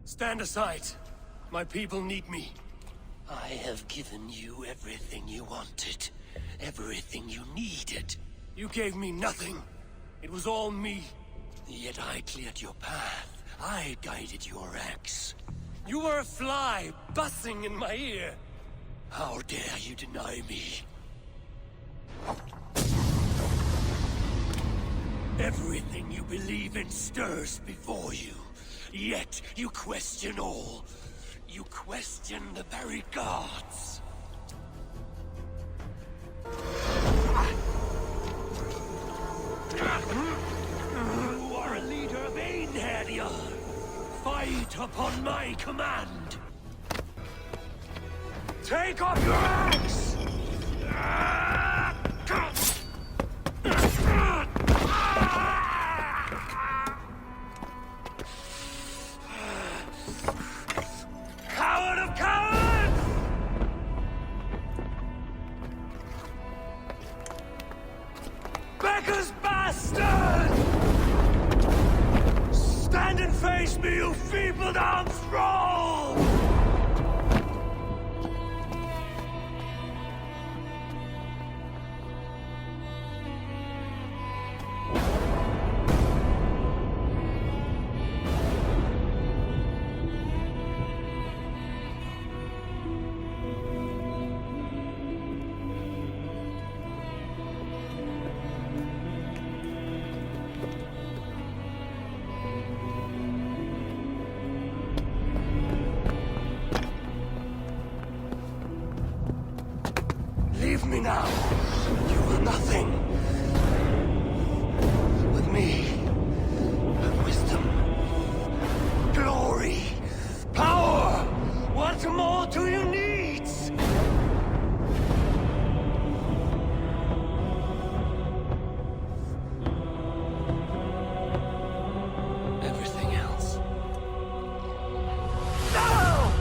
Stand aside. My people need me. I have given you everything you wanted. Everything you needed. You gave me nothing. It was all me. Yet I cleared your path. I guided your axe. You were a fly, buzzing in my ear. How dare you deny me? Everything you believe in stirs before you. Yet you question all. You question the very gods. You are a leader of Einherjar. Fight upon my command. Take off your axe! Coward of cowards! Becca's bastard! Stand and face me, you feeble-down thrall! Leave me now. You are nothing. With me, have wisdom, glory, power. What more do you need? Everything else. No!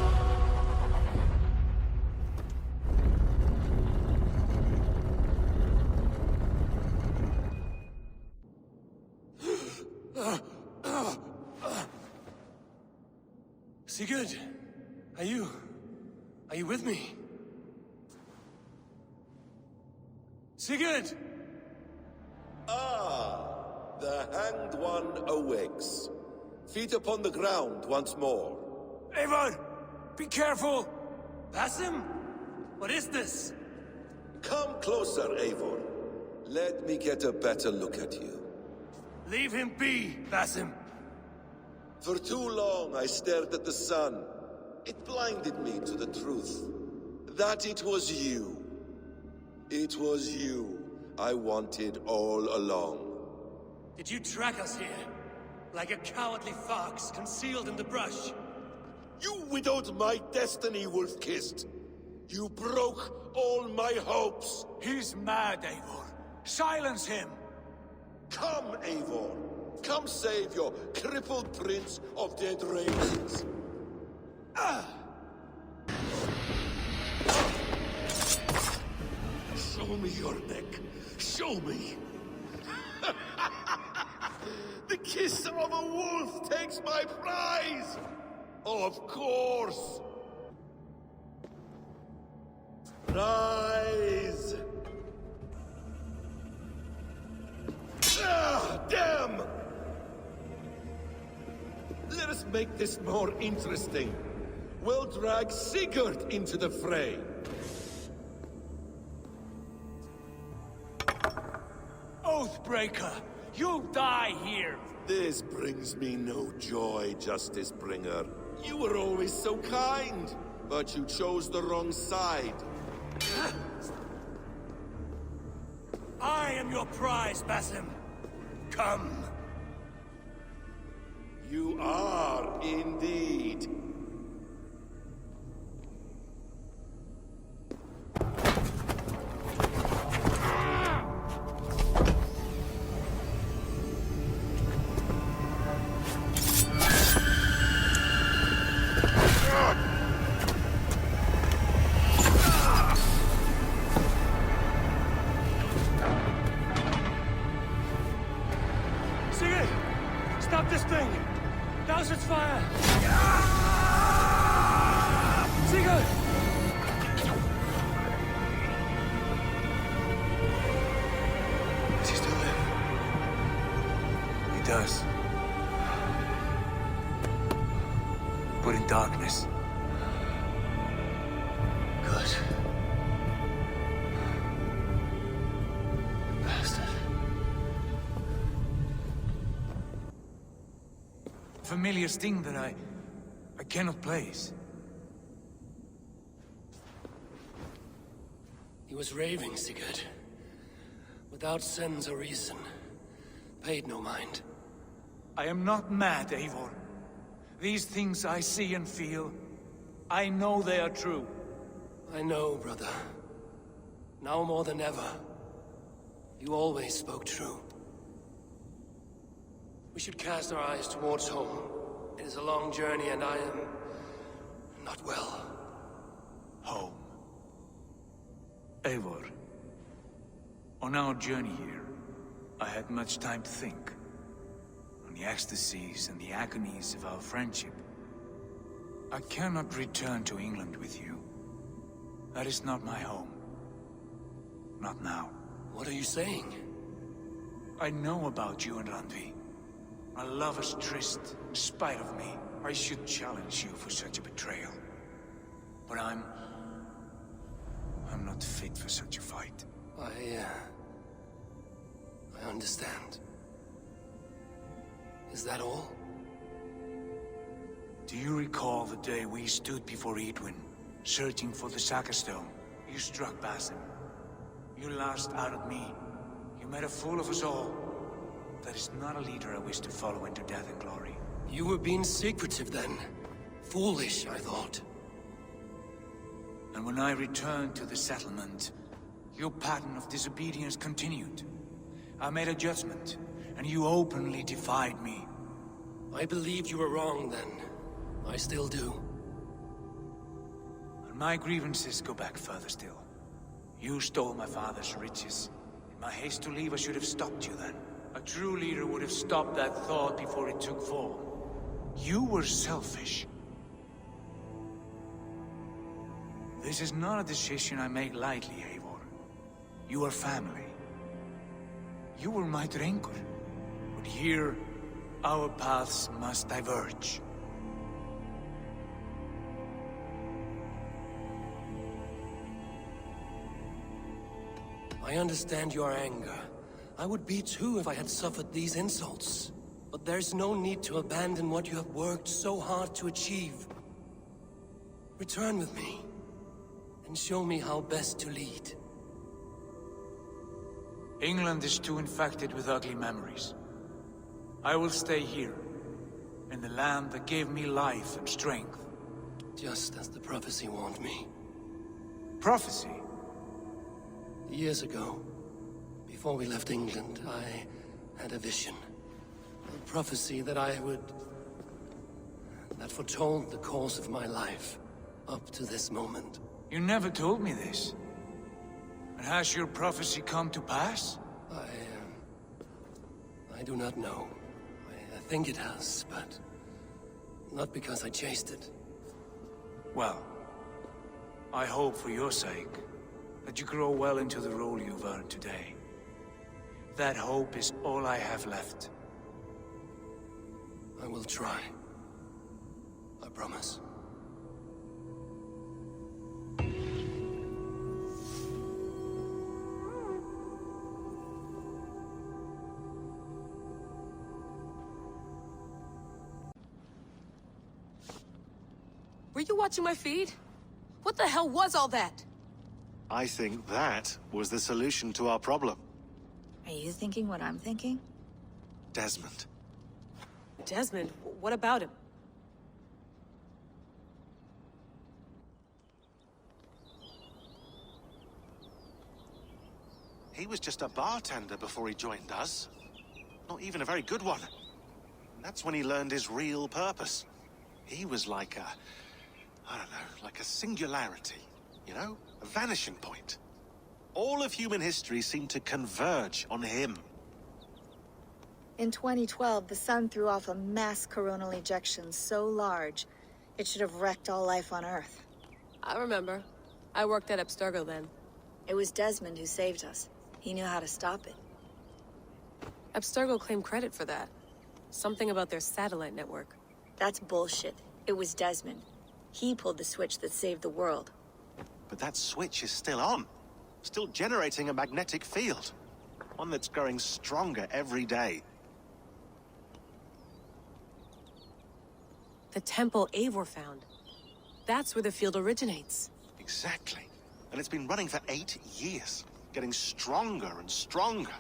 Sigurd, are you with me? Sigurd! Ah, the Hanged One awakes. Feet upon the ground once more. Eivor! Be careful! Basim? What is this? Come closer, Eivor. Let me get a better look at you. Leave him be, Basim. For too long I stared at the sun. It blinded me to the truth. That it was you. It was you I wanted all along. Did you track us here? Like a cowardly fox concealed in the brush? You widowed my destiny, Wolf-Kissed. You broke all my hopes. He's mad, Eivor. Silence him! Come, Eivor. Come save your crippled prince of dead ravens. Show me your neck. Show me. The kiss of a wolf takes my prize. Of course. Rise. Ah, damn! Let us make this more interesting. We'll drag Sigurd into the fray. Oathbreaker! You'll die here! This brings me no joy, Justice Bringer. You were always so kind, but you chose the wrong side. I am your prize, Basim. Come. You are indeed. Sigurd! Stop this thing! Now's its fire! Sigurd! Does he still live? He does. But in darkness. Good. Bastard. Familiar sting that I cannot place. He was raving, Sigurd. Without sense or reason. Paid no mind. I am not mad, Eivor. These things I see and feel, I know they are true. I know, brother. Now more than ever. You always spoke true. We should cast our eyes towards home. It is a long journey and I am... not well. Home. Eivor, on our journey here, I had much time to think. On the ecstasies and the agonies of our friendship. I cannot return to England with you. That is not my home. Not now. What are you saying? I know about you and Randvi. A lover's tryst, in spite of me. I should challenge you for such a betrayal. But I'm not fit for such a fight. I understand. Is that all? Do you recall the day we stood before Edwin, searching for the Saga Stone? You struck Basim. You lashed out at me. You made a fool of us all. That is not a leader I wish to follow into death and glory. You were being secretive then. Foolish, I thought. And when I returned to the settlement, your pattern of disobedience continued. I made a judgment, and you openly defied me. I believed you were wrong then. I still do. And my grievances go back further still. You stole my father's riches. In my haste to leave, I should have stopped you then. A true leader would have stopped that thought before it took form. You were selfish. This is not a decision I make lightly, Eivor. You are family. You were my Drengur. But here, our paths must diverge. I understand your anger. I would be too if I had suffered these insults. But there's no need to abandon what you have worked so hard to achieve. Return with me, and show me how best to lead. England is too infected with ugly memories. I will stay here, in the land that gave me life and strength. Just as the prophecy warned me. Prophecy? Years ago, before we left England, I had a vision. A prophecy that that foretold the course of my life, up to this moment. You never told me this. And has your prophecy come to pass? I do not know. I think it has, but not because I chased it. Well, I hope for your sake that you grow well into the role you've earned today. That hope is all I have left. I will try. I promise. Were you watching my feed? What the hell was all that? I think that was the solution to our problem. Are you thinking what I'm thinking? Desmond. Desmond, what about him? He was just a bartender before he joined us. Not even a very good one. And that's when he learned his real purpose. He was like a... I don't know, like a singularity. You know? A vanishing point. All of human history seemed to converge on him. In 2012, the sun threw off a mass coronal ejection so large, it should have wrecked all life on Earth. I remember. I worked at Abstergo then. It was Desmond who saved us. He knew how to stop it. Abstergo claimed credit for that. Something about their satellite network. That's bullshit. It was Desmond. He pulled the switch that saved the world. But that switch is still on. Still generating a magnetic field. One that's growing stronger every day. The temple Eivor found. That's where the field originates. Exactly. And it's been running for 8 years. Getting stronger and stronger.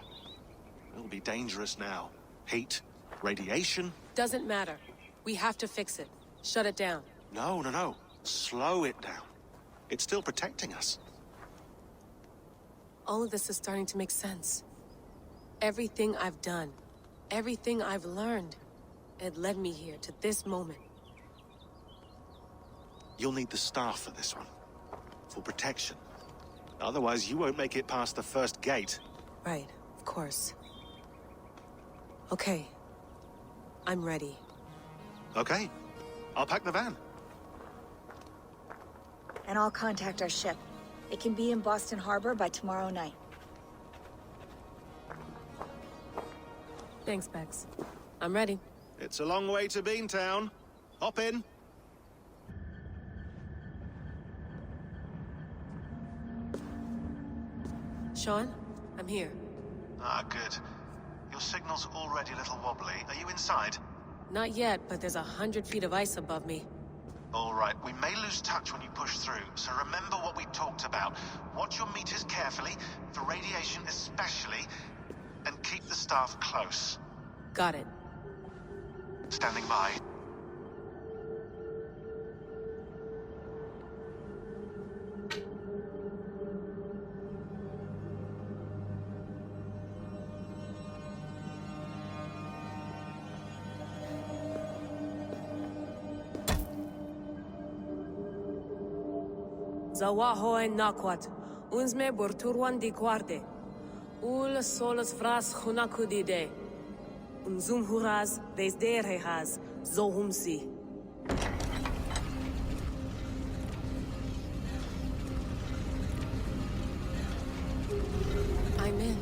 It'll be dangerous now. Heat, radiation. Doesn't matter. We have to fix it. Shut it down. No, no, no. Slow it down. It's still protecting us. All of this is starting to make sense. Everything I've done, everything I've learned, it led me here to this moment. You'll need the staff for this one. For protection. Otherwise, you won't make it past the first gate. Right, of course. Okay. I'm ready. Okay. I'll pack the van. And I'll contact our ship. It can be in Boston Harbor by tomorrow night. Thanks, Bex. I'm ready. It's a long way to Beantown. Hop in. Sean, I'm here. Ah, good. Your signal's already a little wobbly. Are you inside? Not yet, but there's 100 feet of ice above me. All right, we may lose touch when you push through, so remember what we talked about. Watch your meters carefully, for radiation especially, and keep the staff close. Got it. Standing by. Zawaho en nakwat, unsme borturwan di quarde. Ul solos fras hunakudide. Unzum huraz, desderehaz, zohumsi. I'm in.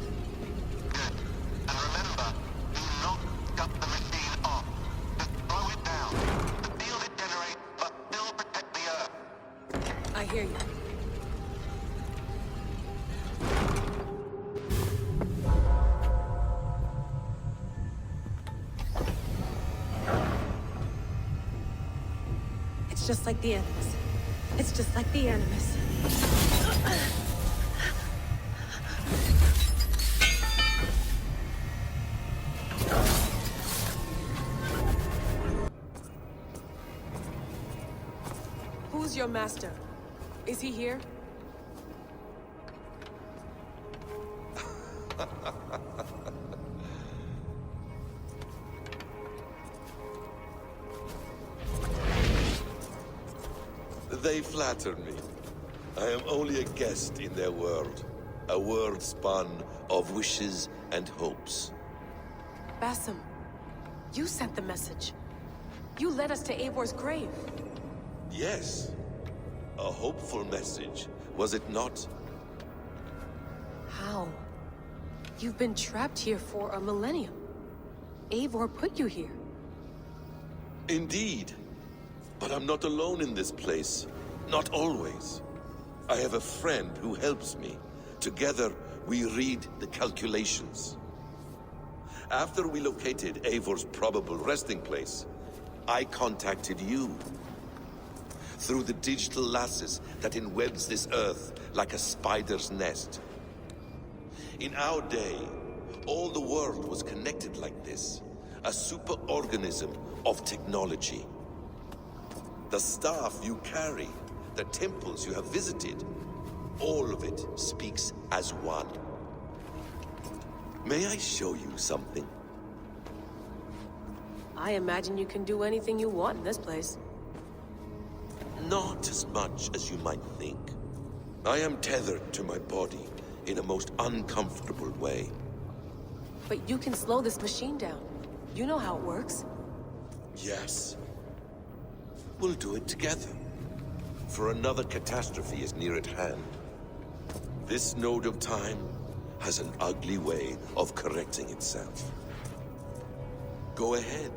Good. And remember, do not cut the machine off. Just slow it down. The field it generates, but still protect the Earth. I hear you. It's just like the Animus. It's just like the Animus. Who's your master? Is he here? They flatter me. I am only a guest in their world. A world spun of wishes and hopes. Basim, you sent the message. You led us to Eivor's grave. Yes. A hopeful message, was it not? How? You've been trapped here for a millennium. Eivor put you here. Indeed. But I'm not alone in this place. Not always. I have a friend who helps me. Together, we read the calculations. After we located Eivor's probable resting place, I contacted you. Through the digital lasses that enwebs this Earth like a spider's nest. In our day, all the world was connected like this. A superorganism of technology. The staff you carry, the temples you have visited, all of it speaks as one. May I show you something? I imagine you can do anything you want in this place. Not as much as you might think. I am tethered to my body in a most uncomfortable way. But you can slow this machine down. You know how it works. Yes. We'll do it together. For another catastrophe is near at hand. This node of time has an ugly way of correcting itself. Go ahead.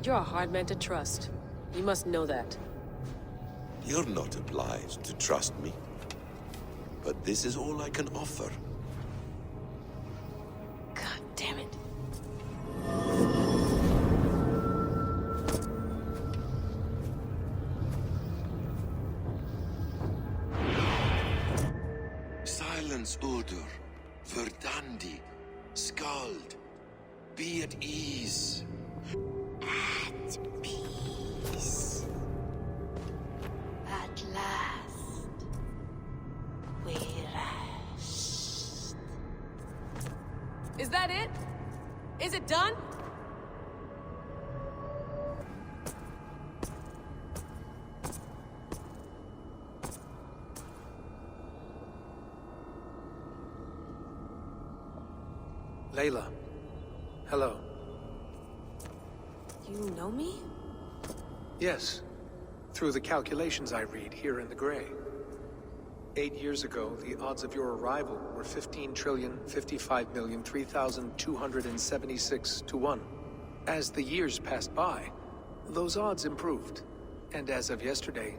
You're a hard man to trust. You must know that. You're not obliged to trust me. But this is all I can offer. God damn it. Silence, Udur. Verdandi. Skald. Be at ease. At peace. At last. We rest. Is that it? Is it done? Layla. Hello. You know me? Yes. Through the calculations I read here in the gray. 8 years ago, the odds of your arrival were 15,055,003,276 to 1. As the years passed by, those odds improved. And as of yesterday,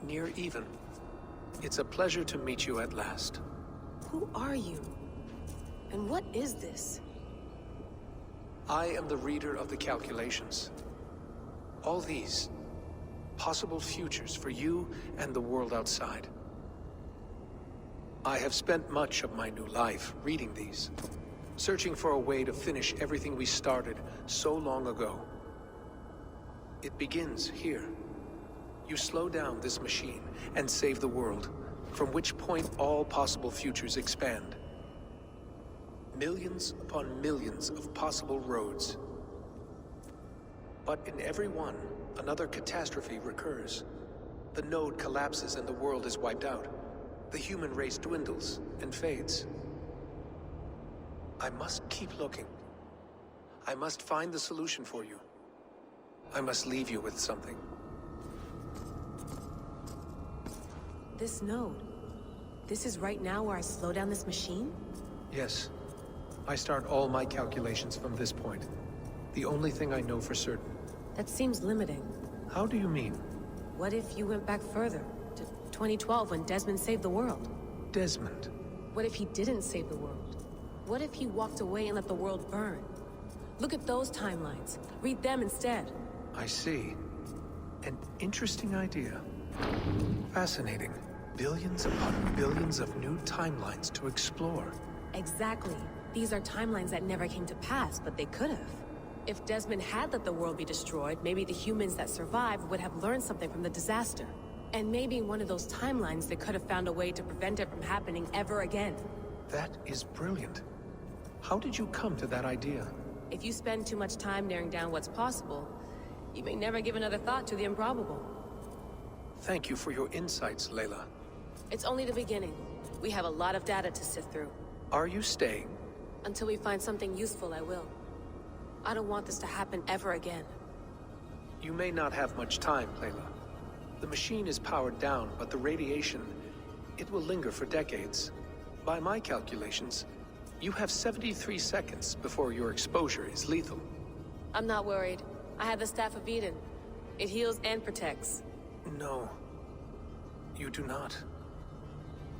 near even. It's a pleasure to meet you at last. Who are you? And what is this? I am the reader of the calculations. All these possible futures for you and the world outside. I have spent much of my new life reading these, searching for a way to finish everything we started so long ago. It begins here. You slow down this machine and save the world, from which point all possible futures expand. Millions upon millions of possible roads. But in every one, another catastrophe recurs. The node collapses and the world is wiped out. The human race dwindles and fades. I must keep looking. I must find the solution for you. I must leave you with something. This node. This is right now where I slow down this machine? Yes. I start all my calculations from this point. The only thing I know for certain. That seems limiting. How do you mean? What if you went back further, to 2012 when Desmond saved the world? Desmond. What if he didn't save the world? What if he walked away and let the world burn? Look at those timelines. Read them instead. I see. An interesting idea. Fascinating. Billions upon billions of new timelines to explore. Exactly. These are timelines that never came to pass, but they could have. If Desmond had let the world be destroyed, maybe the humans that survived would have learned something from the disaster. And maybe in one of those timelines they could have found a way to prevent it from happening ever again. That is brilliant. How did you come to that idea? If you spend too much time narrowing down what's possible, you may never give another thought to the improbable. Thank you for your insights, Layla. It's only the beginning. We have a lot of data to sift through. Are you staying? Until we find something useful, I will. I don't want this to happen ever again. You may not have much time, Layla. The machine is powered down, but the radiation, it will linger for decades. By my calculations, you have 73 seconds before your exposure is lethal. I'm not worried. I have the Staff of Eden. It heals and protects. No. You do not.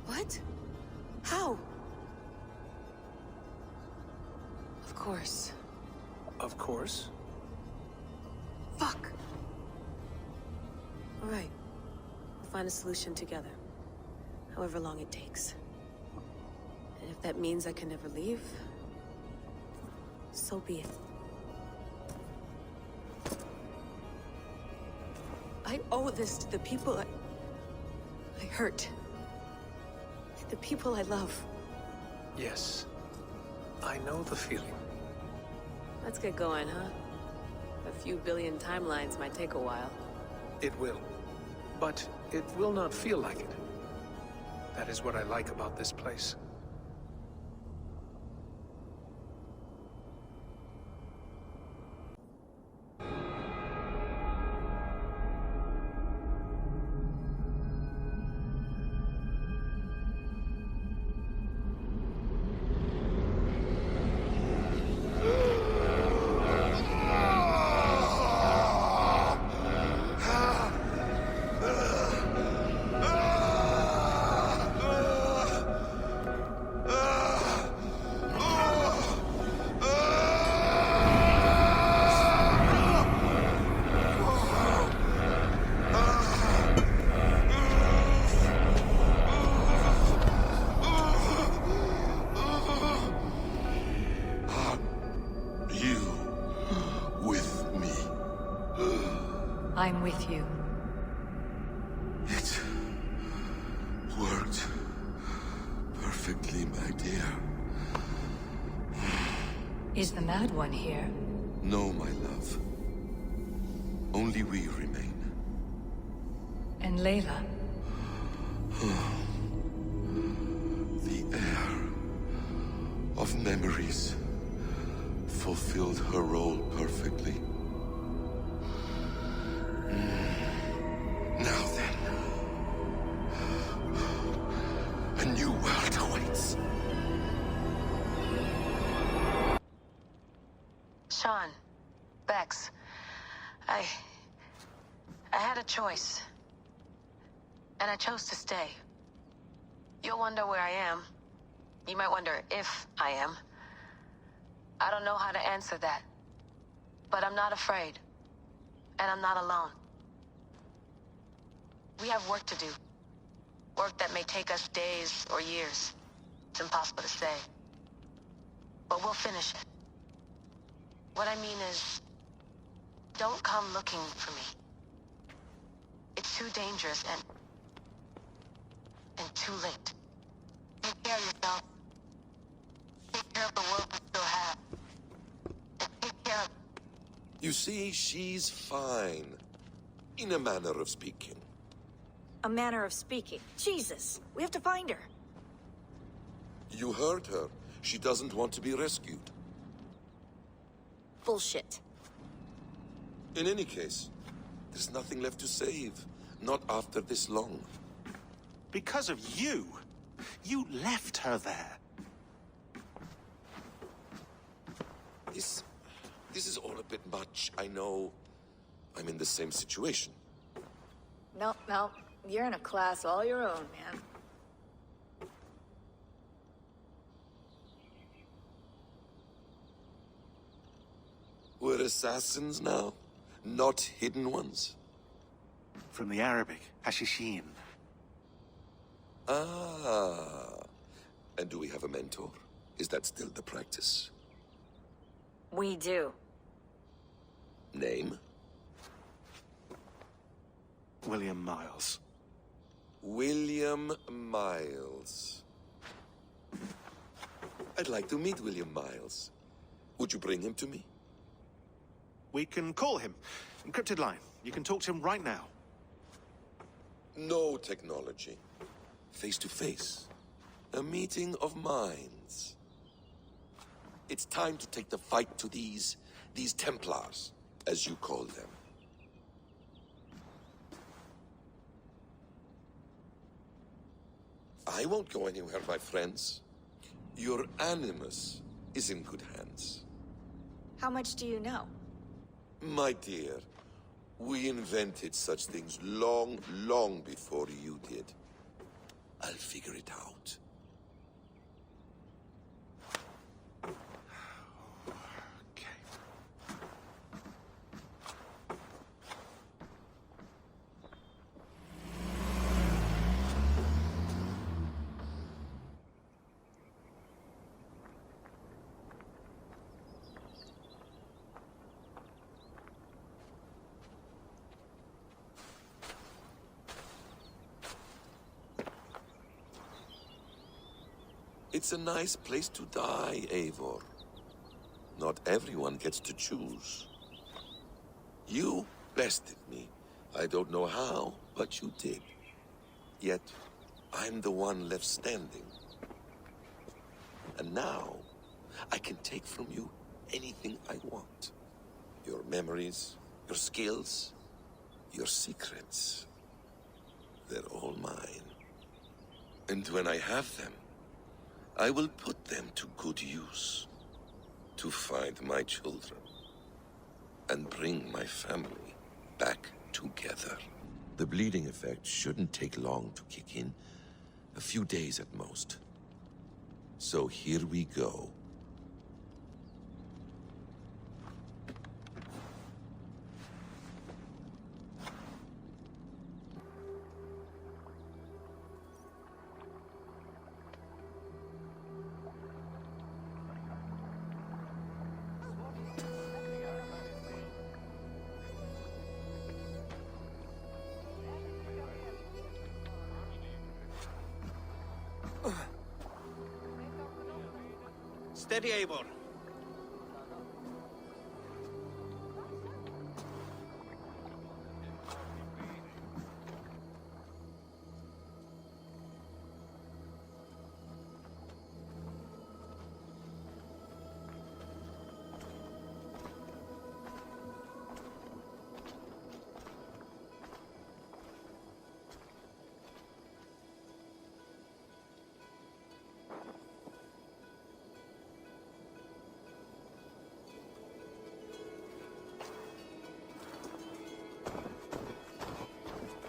What? How? Of course. Of course. Fuck! All right. We'll find a solution together. However long it takes. And if that means I can never leave, so be it. I owe this to the people I hurt. The people I love. Yes. I know the feeling. Let's get going, huh? A few billion timelines might take a while. It will. But it will not feel like it. That is what I like about this place. I'm with you. It worked perfectly, my dear. Is the Mad One here? No, my love. Only we remain. And Layla? The air of memories fulfilled her role perfectly. Now then, a new world awaits. Sean, Bex, I had a choice. And I chose to stay. You'll wonder where I am. You might wonder if I am. I don't know how to answer that. But I'm not afraid. And I'm not alone. We have work to do. Work that may take us days or years. It's impossible to say. But we'll finish it. What I mean is, don't come looking for me. It's too dangerous and too late. Take care of yourself. Take care of the world we still have. And take care of... You see, she's fine. In a manner of speaking. A manner of speaking. Jesus, we have to find her. You heard her. She doesn't want to be rescued. Bullshit. In any case, there's nothing left to save. Not after this long. Because of you. You left her there. This is all a bit much. I know I'm in the same situation. No, you're in a class all your own, man. We're assassins now, not hidden ones. From the Arabic, Hashishin. Ah. And do we have a mentor? Is that still the practice? We do. Name? William Miles. William Miles. I'd like to meet William Miles. Would you bring him to me? We can call him. Encrypted line. You can talk to him right now. No technology. Face to face. A meeting of minds. It's time to take the fight to these Templars, as you call them. I won't go anywhere, my friends. Your animus is in good hands. How much do you know? My dear, we invented such things long, long before you did. I'll figure it out. Okay. It's a nice place to die, Eivor. Not everyone gets to choose. You bested me. I don't know how, but you did. Yet, I'm the one left standing. And now, I can take from you anything I want. Your memories, your skills, your secrets. They're all mine. And when I have them, I will put them to good use. To find my children. And bring my family back together. The bleeding effect shouldn't take long to kick in. A few days at most. So here we go. Steady, Eivor.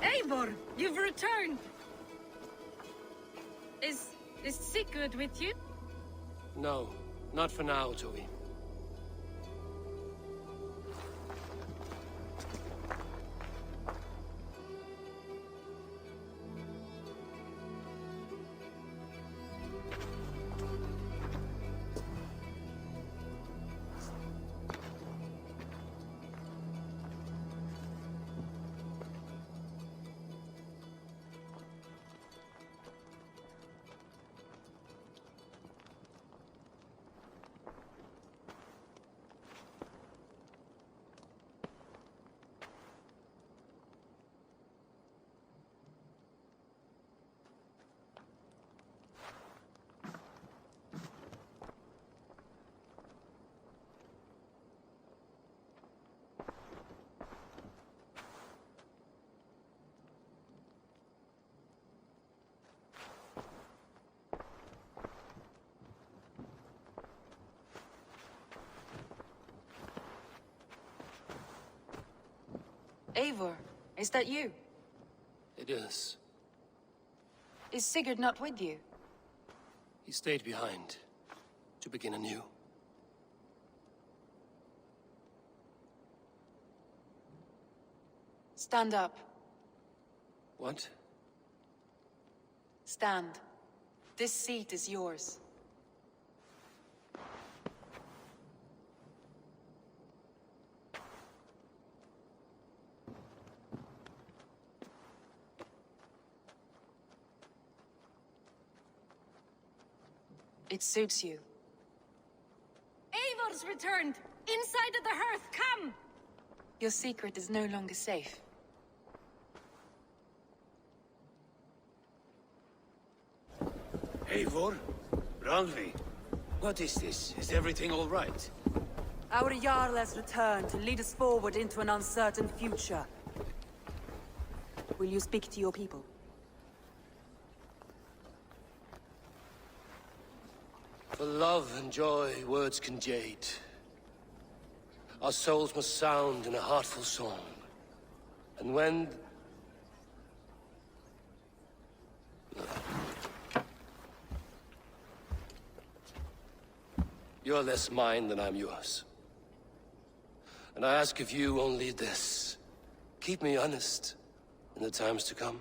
Eivor, you've returned! Is Sigurd with you? No, not for now, Toby. Eivor, is that you? It is. Is Sigurd not with you? He stayed behind to begin anew. Stand up. What? Stand. This seat is yours. It suits you. Eivor's returned! Inside of the hearth, come! Your secret is no longer safe. Eivor? Randvi? What is this? Is everything all right? Our Jarl has returned to lead us forward into an uncertain future. Will you speak to your people? For love and joy, words can jade. Our souls must sound in a heartful song. And when... You're less mine than I'm yours. And I ask of you only this. Keep me honest in the times to come.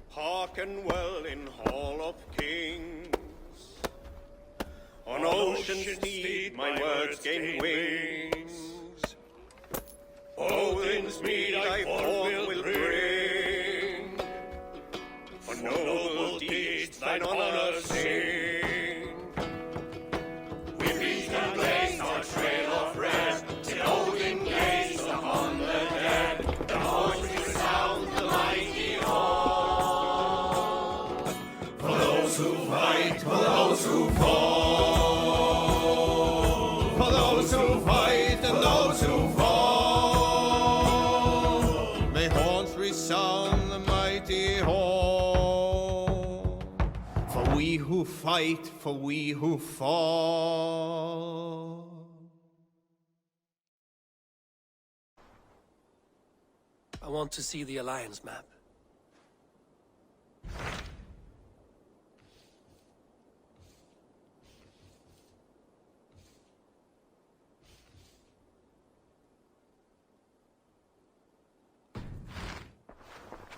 Hearken well in Hall of Kings. On ocean's steed my words gain wings. Odin's mead I forth will bring. For noble deeds thine honor sing. We beat and blaze our trail of red, till Odin gazed upon the dead. The voice resounds the mighty hall. For those who fight, for those who fall. For those who fight and those who fall. May horns resound the mighty hall. For we who fight, for we who fall. I want to see the Alliance map.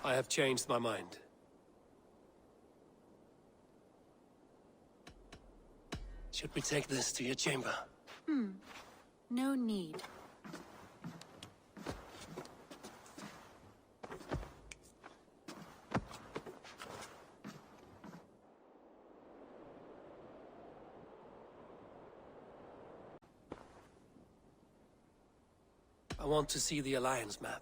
I have changed my mind. Should we take this to your chamber? No need. want to see the Alliance map.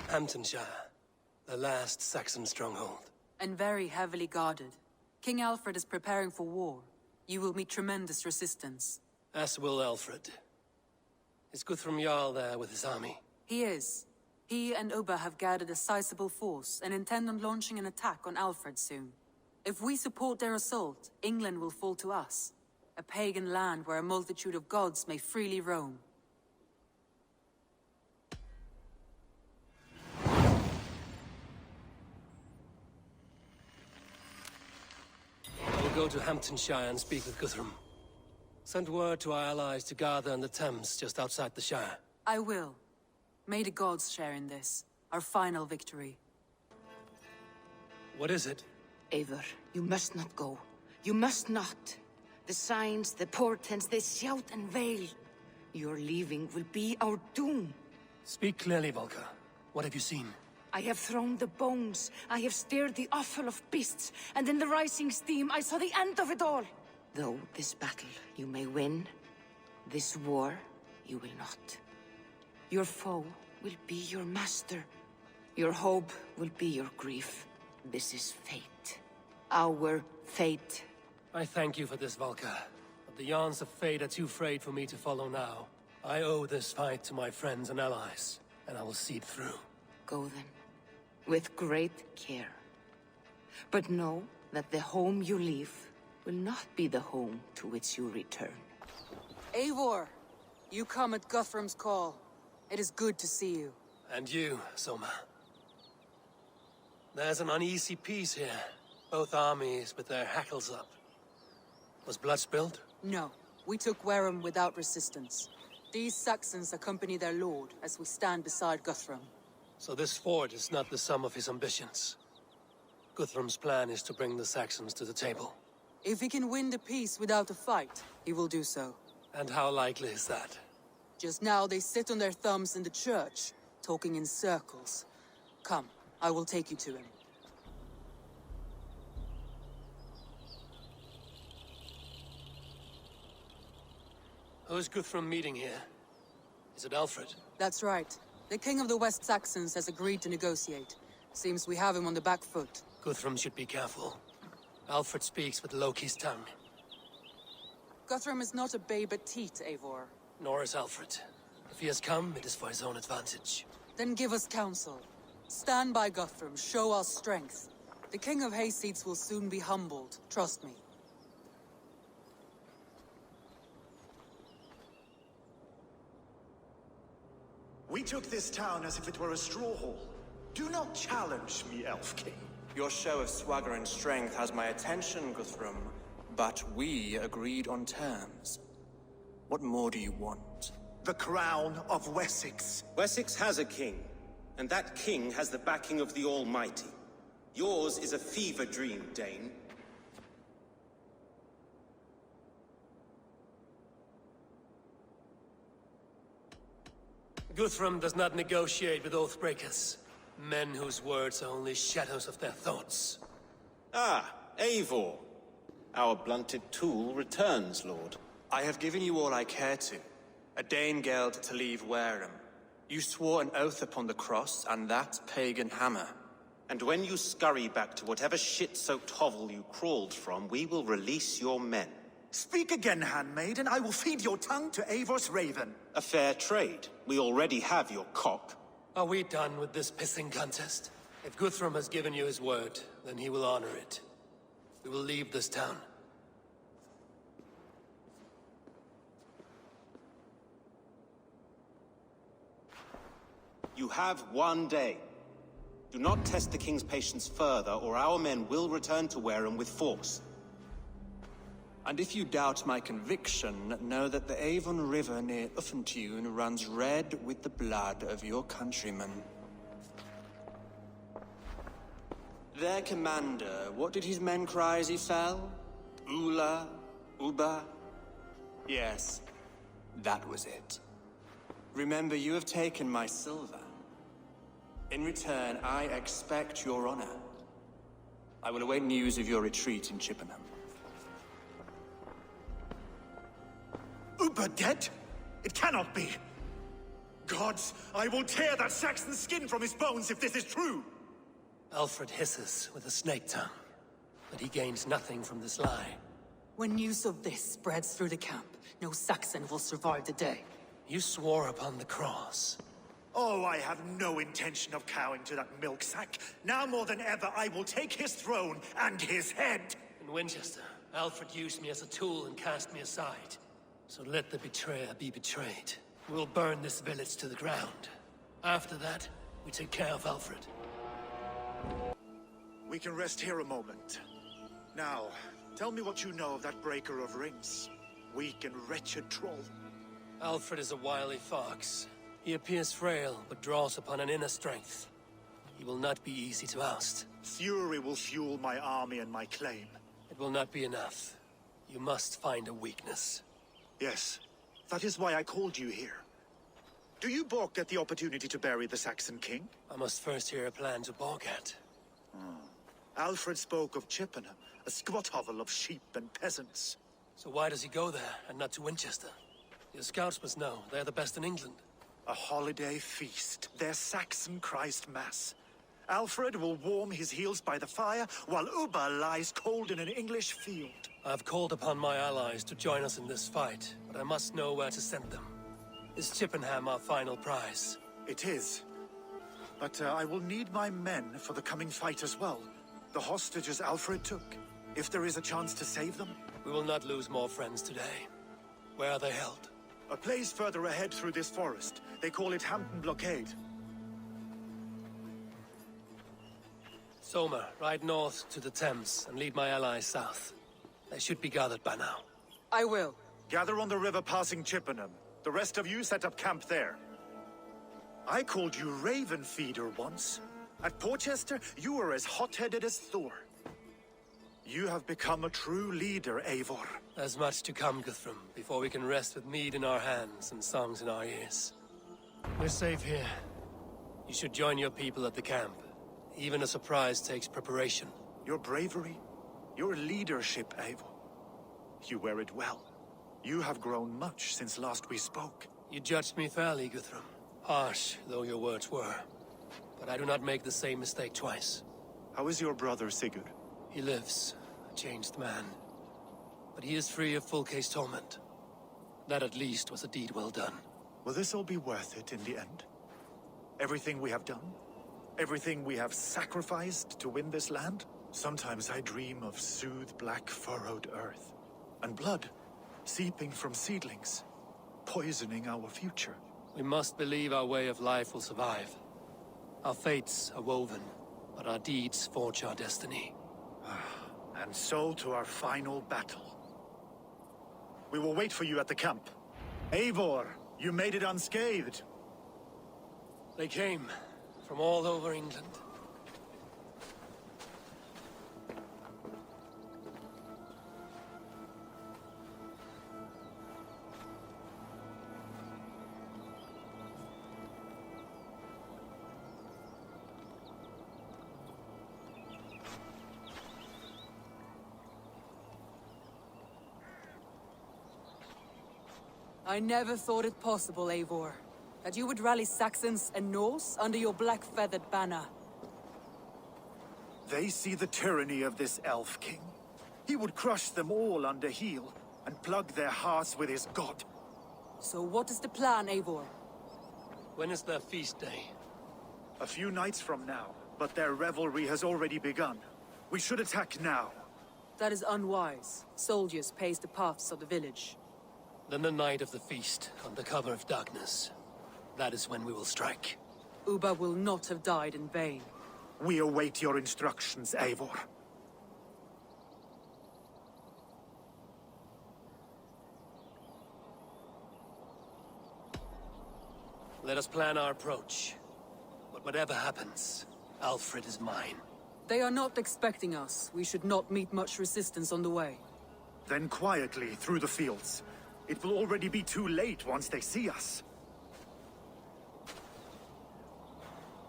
Hamptonshire, the last Saxon stronghold. And very heavily guarded. King Alfred is preparing for war. You will meet tremendous resistance. As will Alfred. Is Guthrum Jarl there with his army? He is. He and Ubba have gathered a sizable force and intend on launching an attack on Alfred soon. If we support their assault, England will fall to us. A pagan land where a multitude of gods may freely roam. I will go to Hamptonshire and speak with Guthrum. Send word to our allies to gather in the Thames just outside the Shire. I will. May the gods share in this, our final victory. What is it? Eivor, you must not go. You must not. The signs, the portents, they shout and wail. Your leaving will be our doom. Speak clearly, Volker. What have you seen? I have thrown the bones. I have stirred the offal of beasts. And in the rising steam, I saw the end of it all. Though this battle you may win, this war you will not. Your foe will be your master. Your hope will be your grief. This is fate. Our fate. I thank you for this, Volker. But the yarns of fate are too frayed for me to follow now. I owe this fight to my friends and allies, and I will see it through. Go then, with great care. But know that the home you leave will not be the home to which you return. Eivor, you come at Guthrum's call. It is good to see you. And you, Soma. There's an uneasy peace here. Both armies with their hackles up. Was blood spilled? No, we took Wareham without resistance. These Saxons accompany their lord as we stand beside Guthrum. So this fort is not the sum of his ambitions. Guthrum's plan is to bring the Saxons to the table. If he can win the peace without a fight, he will do so. And how likely is that? Just now they sit on their thumbs in the church, talking in circles. Come, I will take you to him. Who is Guthrum meeting here? Is it Alfred? That's right. The king of the West Saxons has agreed to negotiate. Seems we have him on the back foot. Guthrum should be careful. Alfred speaks with Loki's tongue. Guthrum is not a babe at teat, Eivor. Nor is Alfred. If he has come, it is for his own advantage. Then give us counsel. Stand by Guthrum, show our strength. The king of Hayseeds will soon be humbled, trust me. We took this town as if it were a straw hall. Do not challenge me, Elf King. Your show of swagger and strength has my attention, Guthrum. But we agreed on terms. What more do you want? The crown of Wessex. Wessex has a king, and that king has the backing of the Almighty. Yours is a fever dream, Dane. Guthrum does not negotiate with oathbreakers. Men whose words are only shadows of their thoughts. Ah, Eivor. Our blunted tool returns, Lord. I have given you all I care to. A Danegeld to leave Wareham. You swore an oath upon the cross, and that pagan hammer. And when you scurry back to whatever shit-soaked hovel you crawled from, we will release your men. Speak again, handmaid, and I will feed your tongue to Eivor's raven. A fair trade. We already have your cock. Are we done with this pissing contest? If Guthrum has given you his word, then he will honor it. We will leave this town. You have one day. Do not test the king's patience further, or our men will return to Wareham with force. And if you doubt my conviction, know that the Avon River near Uffentune runs red with the blood of your countrymen. Their commander, what did his men cry as he fell? Ula? Uba? Yes, that was it. Remember, you have taken my silver. In return, I expect your honor. I will await news of your retreat in Chippenham. Uber dead? It cannot be! Gods, I will tear that Saxon's skin from his bones if this is true! Alfred hisses with a snake tongue, but he gains nothing from this lie. When news of this spreads through the camp, no Saxon will survive the day. You swore upon the cross. Oh, I have no intention of cowing to that milk sack. Now more than ever, I will take his throne and his head! In Winchester, Alfred used me as a tool and cast me aside. So let the betrayer be betrayed. We'll burn this village to the ground. After that, we take care of Alfred. We can rest here a moment. Now, tell me what you know of that breaker of rings. Weak and wretched troll. Alfred is a wily fox. He appears frail, but draws upon an inner strength. He will not be easy to oust. Fury will fuel my army and my claim. It will not be enough. You must find a weakness. Yes, that is why I called you here. Do you balk at the opportunity to bury the Saxon king? I must first hear a plan to balk at. Alfred spoke of Chippenham, a squat hovel of sheep and peasants. So why does he go there, and not to Winchester? Your scouts must know, they're the best in England. A holiday feast, their Saxon Christ Mass. Alfred will warm his heels by the fire, while Uba lies cold in an English field. I've called upon my allies to join us in this fight, but I must know where to send them. Is Chippenham our final prize? It is. But I will need my men for the coming fight as well. The hostages Alfred took. If there is a chance to save them. We will not lose more friends today. Where are they held? A place further ahead through this forest. They call it Hampton Blockade. Somer, ride north to the Thames and lead my allies south. They should be gathered by now. I will. Gather on the river passing Chippenham. The rest of you set up camp there. I called you Raven Feeder once. At Porchester, you were as hot-headed as Thor. You have become a true leader, Eivor. There's much to come, Guthrum, before we can rest with mead in our hands and songs in our ears. We're safe here. You should join your people at the camp. Even a surprise takes preparation. Your bravery, your leadership, Eivor. You wear it well. You have grown much since last we spoke. You judged me fairly, Guthrum. Harsh, though your words were. But I do not make the same mistake twice. How is your brother, Sigurd? He lives, a changed man. But he is free of full case torment. That at least was a deed well done. Will this all be worth it in the end? Everything we have done? Everything we have sacrificed to win this land? Sometimes I dream of soothed black furrowed earth. And blood seeping from seedlings, poisoning our future. We must believe our way of life will survive. Our fates are woven, but our deeds forge our destiny. And so to our final battle. We will wait for you at the camp. Eivor, you made it unscathed. They came from all over England. I never thought it possible, Eivor, that you would rally Saxons and Norse under your black-feathered banner. They see the tyranny of this elf king. He would crush them all under heel and plug their hearts with his god. So what is the plan, Eivor? When is their feast day? A few nights from now, but their revelry has already begun. We should attack now. That is unwise. Soldiers pace the paths of the village. Then the night of the feast, under cover of darkness. That is when we will strike. Uba will not have died in vain. We await your instructions, Eivor. Let us plan our approach. But whatever happens, Alfred is mine. They are not expecting us. We should not meet much resistance on the way. Then quietly through the fields. It will already be too late once they see us.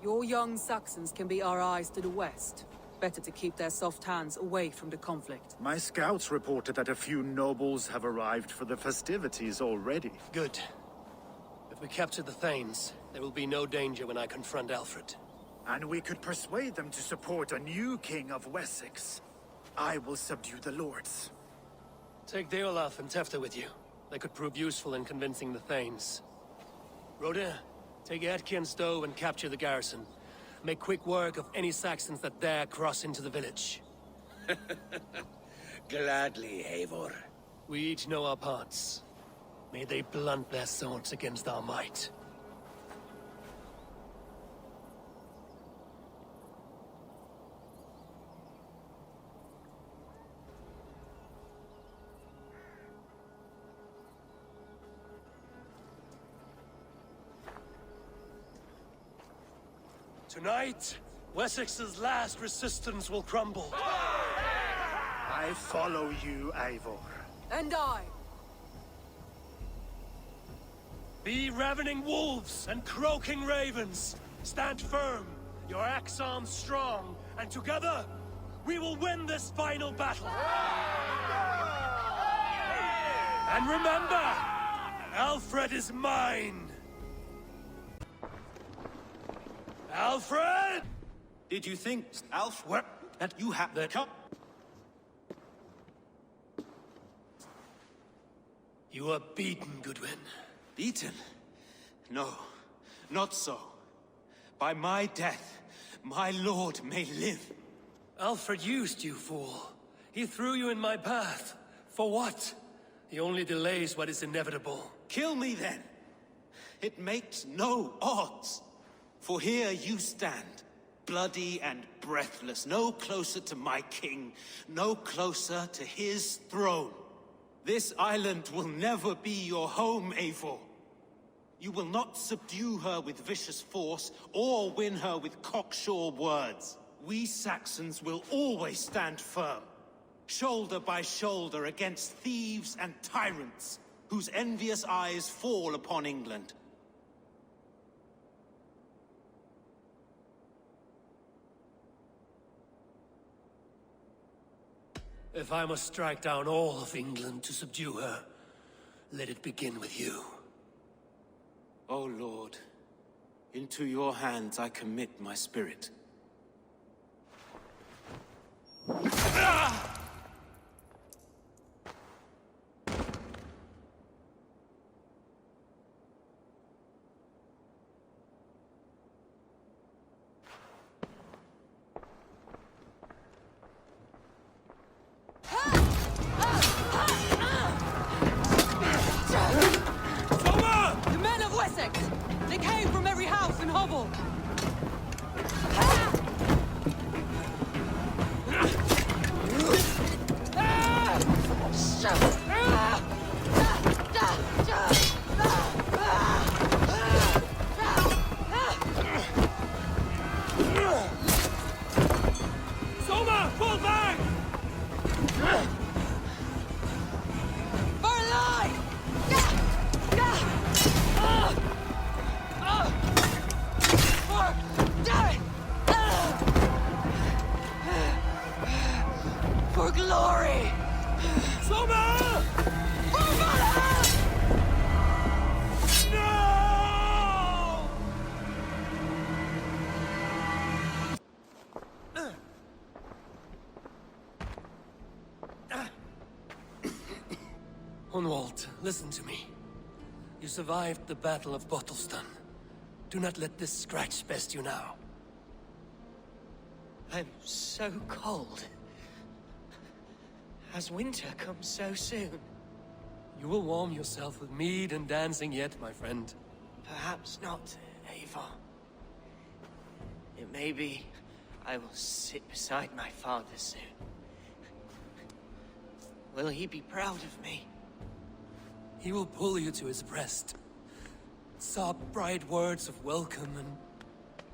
Your young Saxons can be our eyes to the west. Better to keep their soft hands away from the conflict. My scouts reported that a few nobles have arrived for the festivities already. Good. If we capture the Thanes, there will be no danger when I confront Alfred. And we could persuade them to support a new king of Wessex. I will subdue the lords. Take Deolaf and Tefta with you. They could prove useful in convincing the Thanes. Rhoda, take Etki and Stowe and capture the garrison. Make quick work of any Saxons that dare cross into the village. Gladly, Eivor. We each know our parts. May they blunt their swords against our might. Tonight, Wessex's last resistance will crumble. I follow you, Eivor. And I. Be ravening wolves and croaking ravens. Stand firm, your axe arms strong, and together, we will win this final battle. And remember, Alfred is mine. Alfred! Did you think, Alfred, that you had that come? You are beaten, Goodwin. Beaten? No, not so. By my death, my lord may live. Alfred used you, fool. He threw you in my path. For what? He only delays what is inevitable. Kill me then. It makes no odds. For here you stand, bloody and breathless, no closer to my king, no closer to his throne. This island will never be your home, Eivor. You will not subdue her with vicious force, or win her with cocksure words. We Saxons will always stand firm, shoulder by shoulder against thieves and tyrants, whose envious eyes fall upon England. If I must strike down all of England to subdue her, let it begin with you. O Lord, into your hands I commit my spirit. The men of Wessex! They came from every house and hovel! Soma, fall back! For life! For glory! Soma! For Valhalla! No! Hunwald, listen to me. You survived the Battle of Bottleston. Do not let this scratch best you now. I'm so cold. Has winter come so soon? You will warm yourself with mead and dancing yet, my friend. Perhaps not, Eivor. It may be I will sit beside my father soon. Will he be proud of me? He will pull you to his breast. Sob bright words of welcome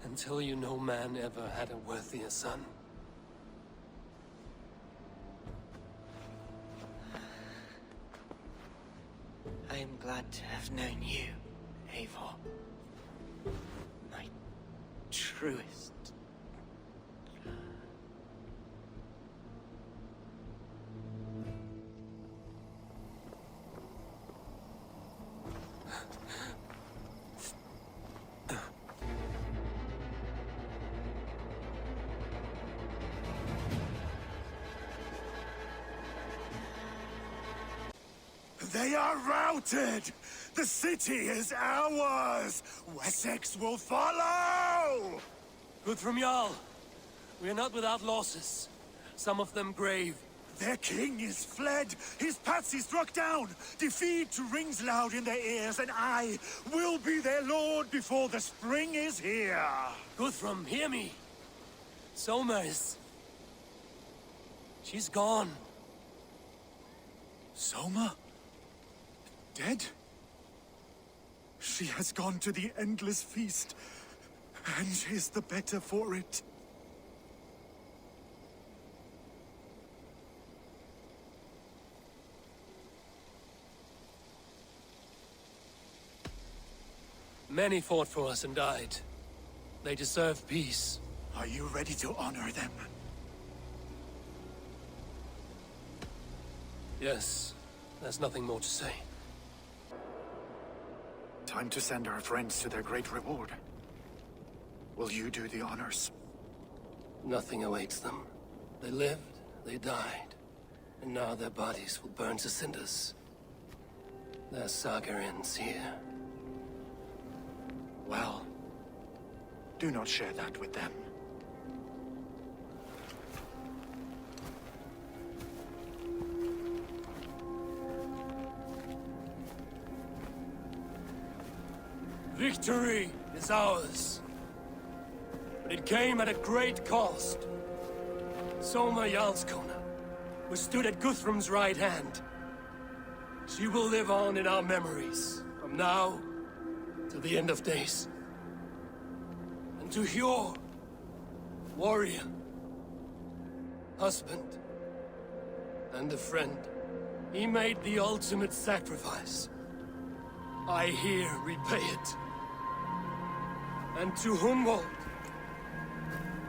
and tell you no man ever had a worthier son. I am glad to have known you, Eivor. My true truest. They are routed! The city is ours! Wessex will follow! Guthrum Jarl, we are not without losses. Some of them grave. Their king is fled! His patsy struck down! Defeat rings loud in their ears, and I will be their lord before the spring is here! Guthrum, hear me! Soma is... she's gone. Soma? Dead? She has gone to the endless feast, and is the better for it. Many fought for us and died. They deserve peace. Are you ready to honor them? Yes, there's nothing more to say. Time to send our friends to their great reward. Will you do the honors? Nothing awaits them. They lived, they died, and now their bodies will burn to cinders. Their saga ends here. Well, do not share that with them. Victory is ours. But it came at a great cost. Soma Jarlskona, who stood at Guthrum's right hand. She will live on in our memories, from now to the end of days. And to Hjor, warrior, husband, and a friend, he made the ultimate sacrifice. I here repay it. And to Humboldt,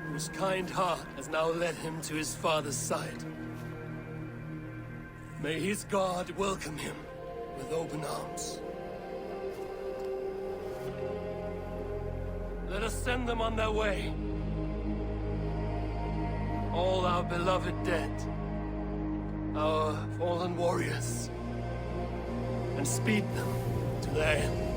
whose kind heart has now led him to his father's side. May his God welcome him with open arms. Let us send them on their way. All our beloved dead, our fallen warriors, and speed them to their end.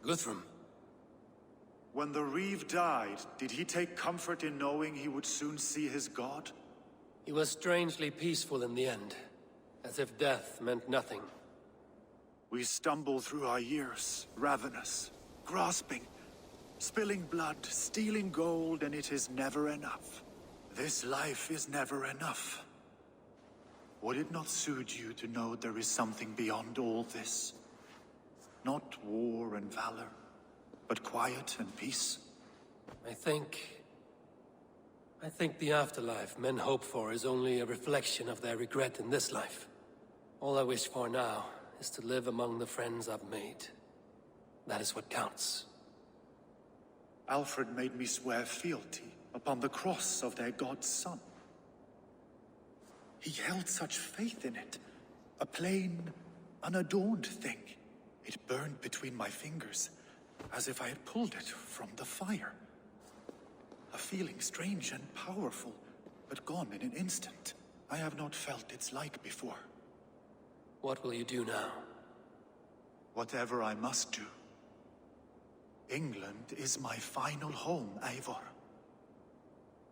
Guthrum. When the Reeve died, did he take comfort in knowing he would soon see his god? He was strangely peaceful in the end, as if death meant nothing. We stumble through our years, ravenous, grasping, spilling blood, stealing gold, and it is never enough. This life is never enough. Would it not suit you to know there is something beyond all this? Not war and valor, but quiet and peace? I think the afterlife men hope for is only a reflection of their regret in this life. All I wish for now is to live among the friends I've made. That is what counts. Alfred made me swear fealty upon the cross of their god's son. He held such faith in it, a plain, unadorned thing. It burned between my fingers, as if I had pulled it from the fire. A feeling strange and powerful, but gone in an instant. I have not felt its like before. What will you do now? Whatever I must do. England is my final home, Eivor.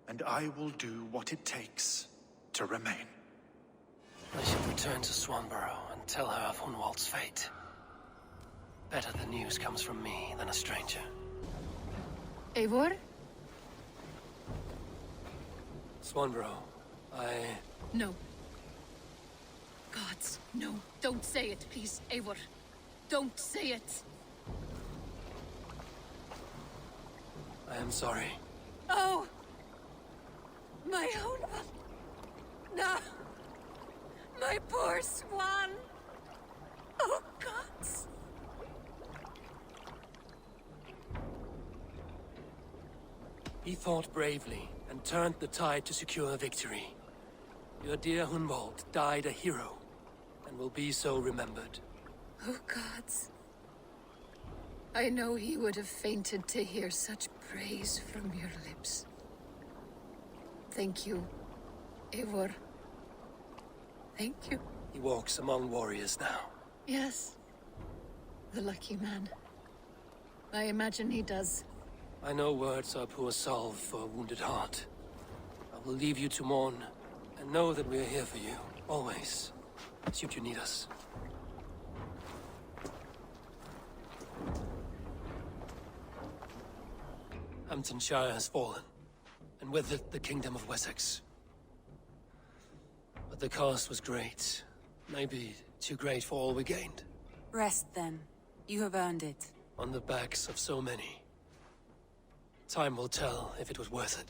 And I will do what it takes to remain. I should return to Swanborough and tell her of Hunwald's fate. Better the news comes from me than a stranger. Eivor? Swanborough, No. Gods, no. Don't say it, please, Eivor. Don't say it. I am sorry. Oh! My own one. No! My poor swan! Oh, gods! He fought bravely and turned the tide to secure victory. Your dear Hunwald died a hero, and will be so remembered. Oh, gods. I know he would have fainted to hear such praise from your lips. Thank you, Eivor. Thank you. He walks among warriors now. Yes. The lucky man. I imagine he does. I know words are poor salve for a wounded heart. I will leave you to mourn, and know that we are here for you, always, should you need us. Hamptonshire has fallen, and with it the Kingdom of Wessex. But the cost was great. Maybe too great for all we gained. Rest then. You have earned it. On the backs of so many. Time will tell if it was worth it.